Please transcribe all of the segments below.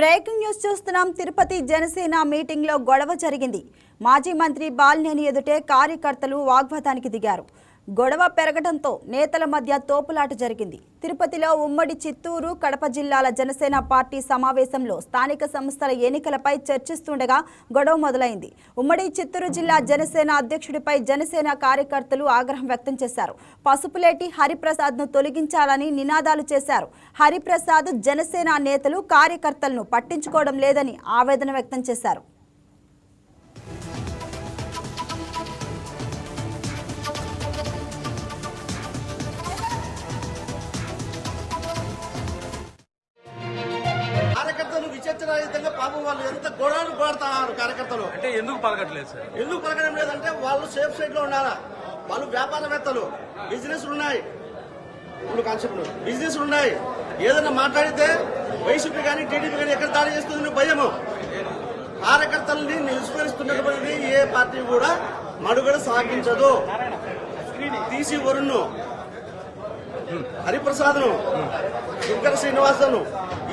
Breaking news చూస్తున్నాం. Tirupati Janasena meeting లో గొడవ జరిగింది. మాజీ మంత్రి బాలినేని ఎదుటే కార్యకర్తలు వాగ్వాదానికి దిగారు. గొడవ పెరగడంతో నేతల మధ్య తోపులాట జరిగింది. తిరుపతిలో ఉమ్మడి చిత్తూరు, కడప జిల్లాల జనసేన పార్టీ సమావేశంలో స్థానిక సంస్థల ఎన్నికలపై చర్చిస్తుండగా గొడవ మొదలైంది. ఉమ్మడి చిత్తూరు జిల్లా జనసేన అధ్యక్షుడిపై జనసేన కార్యకర్తలు ఆగ్రహం వ్యక్తం చేశారు. పసుపులేటి హరిప్రసాద్ను తొలగించాలని నినాదాలు చేశారు. హరిప్రసాద్ జనసేన నేతలు కార్యకర్తలను పట్టించుకోవడం లేదని ఆవేదన వ్యక్తం చేశారు. కార్యకర్తలు విచక్షణాయుతంగా పాపం వాళ్ళు ఎంత గొడవలు పడతారు. కార్యకర్తలు అంటే ఎందుకు పలకట్లేదు సార్? ఎందుకు పలకడం లేదంటే వాళ్ళు సేఫ్ సైడ్ లో ఉన్నారా? వాళ్ళు వ్యాపారవేత్తలు, బిజినెస్ ఉన్నాయి, ఇప్పుడు కాన్సెప్ట్ బిజినెస్ ఉన్నాయి. ఏదైనా మాట్లాడితే వైసీపీ కానీ టీడీపీ కానీ ఎక్కడ దాడి చేస్తుంది భయము. కార్యకర్తల్ని నిలుస్మరిస్తున్నటువంటి ఏ పార్టీ కూడా మనుగడ సాగించదు. తీసి వరుణ్, హరిప్రసాద్ను, శంకర శ్రీనివాసను,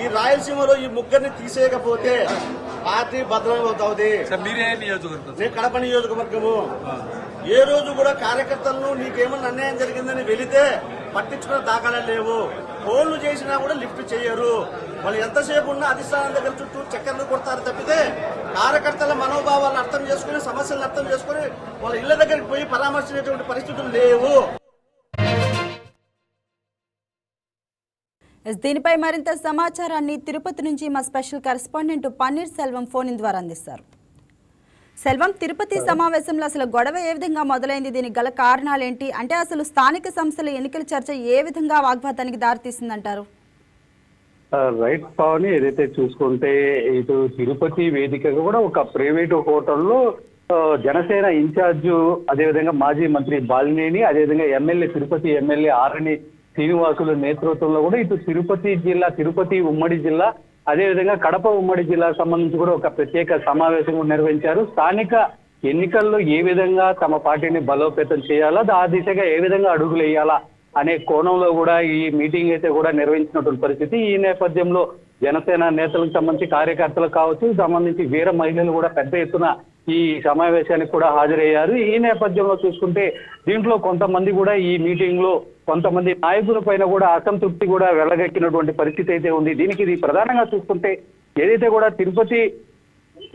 ఈ రాయలసీమలో ఈ ముగ్గురిని తీసేయకపోతే పార్టీ భద్రం అవుతుంది. నేను కడప నియోజకవర్గము. ఏ రోజు కూడా కార్యకర్తలను నీకేమన్నా అన్యాయం జరిగిందని వెళితే పట్టించుకునే దాఖలా లేవు. ఫోన్లు చేసినా కూడా లిఫ్ట్ చేయరు. వాళ్ళు ఎంతసేపు ఉన్నా అధిష్టానం దగ్గర చుట్టూ చక్కర్లు కొడతారు తప్పితే కార్యకర్తల మనోభావాలను అర్థం చేసుకుని, సమస్యలను అర్థం చేసుకుని వాళ్ళ ఇళ్ల దగ్గరికి పోయి పరామర్శించేటువంటి పరిస్థితులు లేవు. దీనిపై మరింత సమాచారాన్ని తిరుపతి నుంచి మా special correspondent paneer Selvam phone ద్వారా అందిస్తారు. సెల్వం, తిరుపతి సమావేశంలో అసలు గొడవ ఏ విధంగా మొదలైంది? దీనికి గల కారణాలేంటి? అంటే అసలు స్థానిక సంస్థల ఎన్నికల చర్చ ఏ విధంగా వాగ్వాదానికి దారితీసిందంటారు? రైట్ పావని, ఏదైతే చూసుకుంటే ఇటు తిరుపతి వేదికగా కూడా ఒక ప్రైవేటు హోటల్లో జనసేన ఇన్ఛార్జు, అదేవిధంగా మాజీ మంత్రి బాలినేని, అదేవిధంగా ఎమ్మెల్యే తిరుపతి ఎమ్మెల్యే ఆరణి శ్రీనివాసుల నేతృత్వంలో కూడా ఇటు తిరుపతి జిల్లా, తిరుపతి ఉమ్మడి జిల్లా, అదేవిధంగా కడప ఉమ్మడి జిల్లాకు సంబంధించి కూడా ఒక ప్రత్యేక సమావేశం నిర్వహించారు. స్థానిక ఎన్నికల్లో ఏ విధంగా తమ పార్టీని బలోపేతం చేయాలా, ఆ దిశగా ఏ విధంగా అడుగులు వేయాలా అనే కోణంలో కూడా ఈ మీటింగ్ అయితే కూడా నిర్వహించినటువంటి పరిస్థితి. ఈ నేపథ్యంలో జనసేన నేతలకు సంబంధించి కార్యకర్తలకు కావచ్చు, సంబంధించి వీర మహిళలు కూడా పెద్ద ఎత్తున ఈ సమావేశానికి కూడా హాజరయ్యారు. ఈ నేపథ్యంలో చూసుకుంటే దీంట్లో కొంతమంది కూడా ఈ మీటింగ్ లో కొంతమంది నాయకుల పైన కూడా అసంతృప్తి కూడా వెళ్లగక్కినటువంటి పరిస్థితి అయితే ఉంది. దీనికి ఇది ప్రధానంగా చూసుకుంటే ఏదైతే కూడా తిరుపతి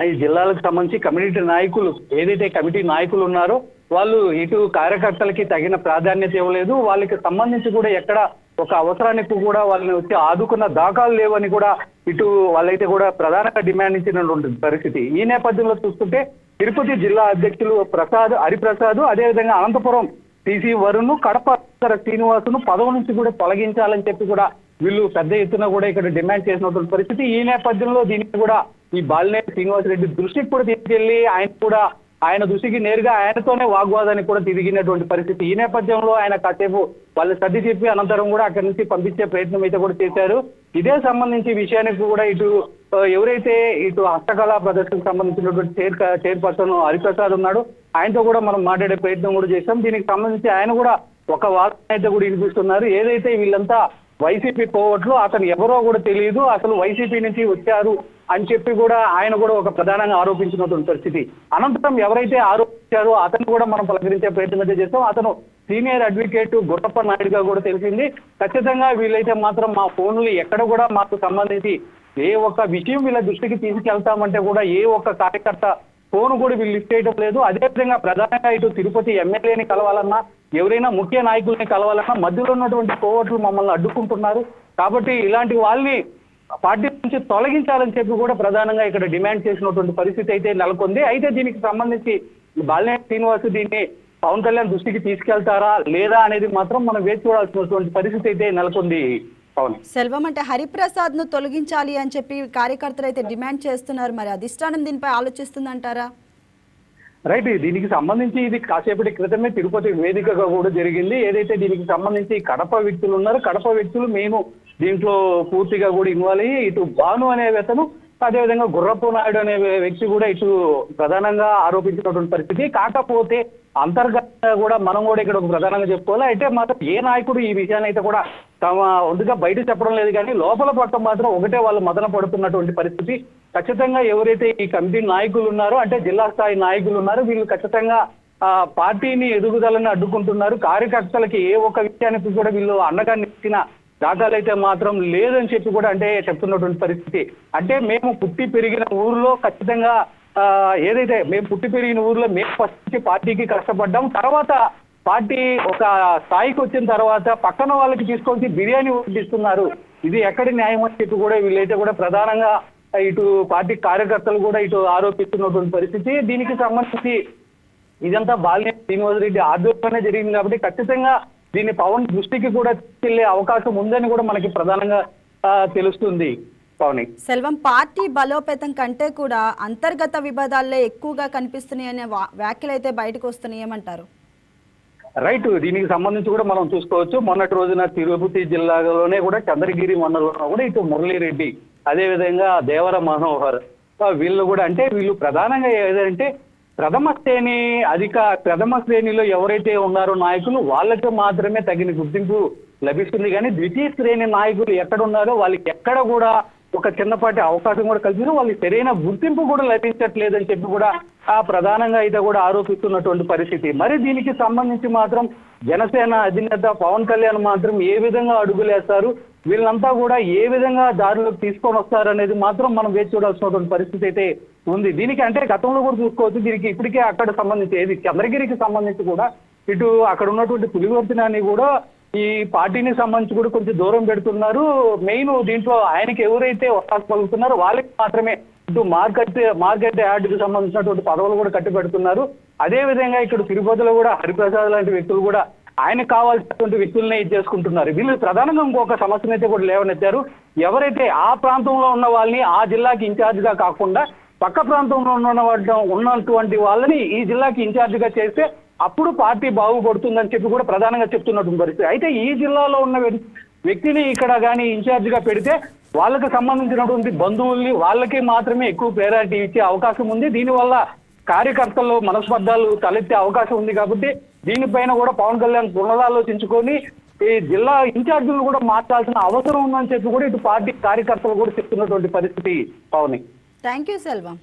ఈ జిల్లాలకు సంబంధించి కమిటీ నాయకులు, ఏదైతే కమిటీ నాయకులు ఉన్నారో వాళ్ళు ఇటు కార్యకర్తలకి తగిన ప్రాధాన్యత ఇవ్వలేదు. వాళ్ళకి సంబంధించి కూడా ఎక్కడ ఒక అవసరానికి కూడా వాళ్ళని వచ్చి ఆదుకున్న దాఖలు లేవని కూడా ఇటు వాళ్ళైతే కూడా ప్రధానంగా డిమాండ్ ఇచ్చినటువంటి పరిస్థితి. ఈ నేపథ్యంలో చూస్తుంటే తిరుపతి జిల్లా అధ్యక్షులు హరిప్రసాద్, అదేవిధంగా అనంతపురం టీసీ వరుణ్, కడప శ్రీనివాసును పదవి నుంచి కూడా తొలగించాలని చెప్పి కూడా వీళ్ళు పెద్ద ఎత్తున కూడా ఇక్కడ డిమాండ్ చేసినటువంటి పరిస్థితి. ఈ నేపథ్యంలో దీనికి కూడా ఈ బాలినేని శ్రీనివాసరెడ్డి దృష్టికి కూడా తీసుకెళ్లి ఆయన దృష్టికి నేరుగా ఆయనతోనే వాగ్వాదానికి కూడా తిరిగినటువంటి పరిస్థితి. ఈ నేపథ్యంలో ఆయన కాసేపు వాళ్ళు సర్ది చెప్పి అనంతరం కూడా అక్కడి నుంచి పంపించే ప్రయత్నం అయితే కూడా చేశారు. ఇదే సంబంధించి విషయానికి కూడా ఇటు ఎవరైతే ఇటు హస్తకళా ప్రదర్శనకు సంబంధించినటువంటి చైర్పర్సన్ హరిప్రసాద్ ఉన్నాడు, ఆయనతో కూడా మనం మాట్లాడే ప్రయత్నం కూడా చేశాం. దీనికి సంబంధించి ఆయన కూడా ఒక వాదన అయితే కూడా వినిపిస్తున్నారు. ఏదైతే వీళ్ళంతా వైసీపీ కోవట్లు, అతను ఎవరో కూడా తెలియదు, అసలు వైసీపీ నుంచి వచ్చారు అని చెప్పి కూడా ఆయన కూడా ఒక ప్రధానంగా ఆరోపించినటువంటి పరిస్థితి. అనంతరం ఎవరైతే ఆరోపించారో అతను కూడా మనం పలకరించే ప్రయత్నం అయితే చేస్తాం. అతను సీనియర్ అడ్వకేట్ గుర్రప్ప నాయుడుగా కూడా తెలిసింది. ఖచ్చితంగా వీళ్ళైతే మాత్రం మా ఫోన్లు ఎక్కడ కూడా మాకు సంబంధించి ఏ ఒక్క విషయం వీళ్ళ దృష్టికి తీసుకెళ్తామంటే కూడా ఏ ఒక్క కార్యకర్త ఫోన్ కూడా వీళ్ళు లిఫ్ట్ చేయడం లేదు. అదేవిధంగా ప్రధానంగా ఇటు తిరుపతి ఎమ్మెల్యేని కలవాలన్నా, ఎవరైనా ముఖ్య నాయకుల్ని కలవాలన్నా మధ్యలో ఉన్నటువంటి కోవట్లు మమ్మల్ని అడ్డుకుంటున్నారు. కాబట్టి ఇలాంటి వాళ్ళని పార్టీ నుంచి తొలగించాలని చెప్పి కూడా ప్రధానంగా ఇక్కడ డిమాండ్ చేసినటువంటి పరిస్థితి అయితే నెలకొంది. అయితే దీనికి సంబంధించి బాలినేని శ్రీనివాస్ దీన్ని పవన్ కళ్యాణ్ దృష్టికి తీసుకెళ్తారా లేదా అనేది మాత్రం మనం వేచి చూడాల్సినటువంటి పరిస్థితి అయితే నెలకొంది. సెల్వం, అంటే హరిప్రసాద్ ను తొలగించాలి అని చెప్పి కార్యకర్తలు అయితే డిమాండ్ చేస్తున్నారు. మరి అధిష్టానం దీనిపై ఆలోచిస్తుందంటారా? రైట్, దీనికి సంబంధించి ఇది కాసేపటి క్రితమే తిరుపతి వేదికగా కూడా జరిగింది. ఏదైతే దీనికి సంబంధించి కడప వ్యక్తులు ఉన్నారు, కడప వ్యక్తులు మేము దీంట్లో పూర్తిగా కూడా ఇన్వాల్వ్ అయ్యి ఇటు భాను అనే అతను అదేవిధంగా గుర్రపు నాయుడు అనే వ్యక్తి కూడా ఇటు ప్రధానంగా ఆరోపించినటువంటి పరిస్థితి. కాకపోతే అంతర్గతంగా కూడా మనం కూడా ఇక్కడ ఒక ప్రధానంగా చెప్పుకోవాలి. అయితే మాత్రం ఏ నాయకుడు ఈ విషయాన్ని అయితే కూడా తమ వంతుగా బయట చెప్పడం లేదు, కానీ లోపల పట్ల మాత్రం ఒకటే వాళ్ళు మదన పడుతున్నటువంటి పరిస్థితి. ఖచ్చితంగా ఎవరైతే ఈ కమిటీ నాయకులు ఉన్నారో, అంటే జిల్లా స్థాయి నాయకులు ఉన్నారో, వీళ్ళు ఖచ్చితంగా పార్టీని ఎదుగుదలని అడ్డుకుంటున్నారు. కార్యకర్తలకి ఏ ఒక్క విషయానికి కూడా వీళ్ళు అండగా నిలిచిన దాఖలు అయితే మాత్రం లేదని చెప్పి కూడా అంటే చెప్తున్నటువంటి పరిస్థితి. అంటే మేము పుట్టి పెరిగిన ఊర్లో ఖచ్చితంగా ఏదైతే మేము పుట్టి పెరిగిన ఊర్లో మేము ఫస్ట్ పార్టీకి కష్టపడ్డాం, తర్వాత పార్టీ ఒక స్థాయికి వచ్చిన తర్వాత పక్కన వాళ్ళకి తీసుకొచ్చి బిర్యానీ వడ్డిస్తున్నారు, ఇది ఎక్కడి న్యాయం అని చెప్పి కూడా వీళ్ళైతే కూడా ప్రధానంగా ఇటు పార్టీ కార్యకర్తలు కూడా ఇటు ఆరోపిస్తున్నటువంటి పరిస్థితి. దీనికి సంబంధించి ఇదంతా బాలినేని శ్రీనివాసరెడ్డి ఆధ్వర్యంలోనే జరిగింది కాబట్టి ఖచ్చితంగా దీన్ని పవన్ దృష్టికి కూడా తీసుకెళ్లే అవకాశం ఉందని కూడా మనకి ప్రధానంగా తెలుస్తుంది. పవని సెల్వం, పార్టీ బలోపేతం కంటే కూడా అంతర్గత విభేదాలే ఎక్కువగా కనిపిస్తున్నాయనే వ్యాఖ్యలు అయితే బయటకు వస్తున్నాయేమంటారు? రైట్, దీనికి సంబంధించి కూడా మనం చూసుకోవచ్చు. మొన్నటి రోజున తిరుపతి జిల్లాలోనే కూడా చంద్రగిరి మండలంలో కూడా ఇటు మురళీరెడ్డి, అదేవిధంగా దేవర మనోహర్ వీళ్ళు కూడా అంటే వీళ్ళు ప్రధానంగా ఏదంటే ప్రథమ శ్రేణిలో ఎవరైతే ఉన్నారో నాయకులు వాళ్ళకి మాత్రమే తగిన గుర్తింపు లభిస్తుంది, కానీ ద్వితీయ శ్రేణి నాయకులు ఎక్కడ ఉన్నారో వాళ్ళకి ఎక్కడ కూడా ఒక చిన్నపాటి అవకాశం కూడా కల్పించారు, వాళ్ళకి సరైన గుర్తింపు కూడా లభించట్లేదని చెప్పి కూడా ప్రధానంగా అయితే కూడా ఆరోపిస్తున్నటువంటి పరిస్థితి. మరి దీనికి సంబంధించి మాత్రం జనసేన అధినేత పవన్ కళ్యాణ్ మాత్రం ఏ విధంగా అడుగులేస్తారు, వీళ్ళంతా కూడా ఏ విధంగా దారిలోకి తీసుకొని వస్తారు అనేది మాత్రం మనం వేచి చూడాల్సినటువంటి పరిస్థితి అయితే ఉంది. దీనికి అంటే గతంలో కూడా చూసుకోవచ్చు. దీనికి ఇప్పటికే అక్కడ సంబంధించి ఏది చంద్రగిరికి సంబంధించి కూడా ఇటు అక్కడ ఉన్నటువంటి పులివర్తినాన్ని కూడా ఈ పార్టీని సంబంధించి కూడా కొంచెం దూరం పెడుతున్నారు. మెయిన్ దీంట్లో ఆయనకి ఎవరైతే అవకాశం పలుకుతున్నారో వాళ్ళకి మాత్రమే ఇటు మార్కెట్ యార్డ్కి సంబంధించినటువంటి పదవులు కూడా కట్టి పెడుతున్నారు. అదే విధంగా ఇక్కడ తిరుపతిలో కూడా హరిప్రసాద్ లాంటి వ్యక్తులు కూడా ఆయనకు కావాల్సినటువంటి వ్యక్తులనే చేసుకుంటున్నారు. వీళ్ళు ప్రధానంగా ఇంకొక సమస్యను అయితే కూడా లేవనెత్తారు. ఎవరైతే ఆ ప్రాంతంలో ఉన్న వాళ్ళని ఆ జిల్లాకి ఇన్ఛార్జ్ గా కాకుండా పక్క ప్రాంతంలో ఉన్నటువంటి వాళ్ళని ఈ జిల్లాకి ఇన్ఛార్జ్ గా చేస్తే అప్పుడు పార్టీ బాగుపడుతుందని చెప్పి కూడా ప్రధానంగా చెప్తున్నటువంటి పరిస్థితి. అయితే ఈ జిల్లాలో ఉన్న వ్యక్తిని ఇక్కడ కానీ ఇన్ఛార్జ్ గా పెడితే వాళ్ళకి సంబంధించినటువంటి బంధువుల్ని వాళ్ళకి మాత్రమే ఎక్కువ ప్రయారిటీ ఇచ్చే అవకాశం ఉంది. దీనివల్ల కార్యకర్తల్లో మనస్పర్ధాలు తలెత్తే అవకాశం ఉంది. కాబట్టి దీనిపైన కూడా పవన్ కళ్యాణ్ పునరాలోచించుకొని ఈ జిల్లా ఇన్ఛార్జీలు కూడా మార్చాల్సిన అవసరం ఉందని చెప్పి కూడా ఇటు పార్టీ కార్యకర్తలు కూడా చెప్తున్నటువంటి పరిస్థితి. Pawan, thank you Selvam.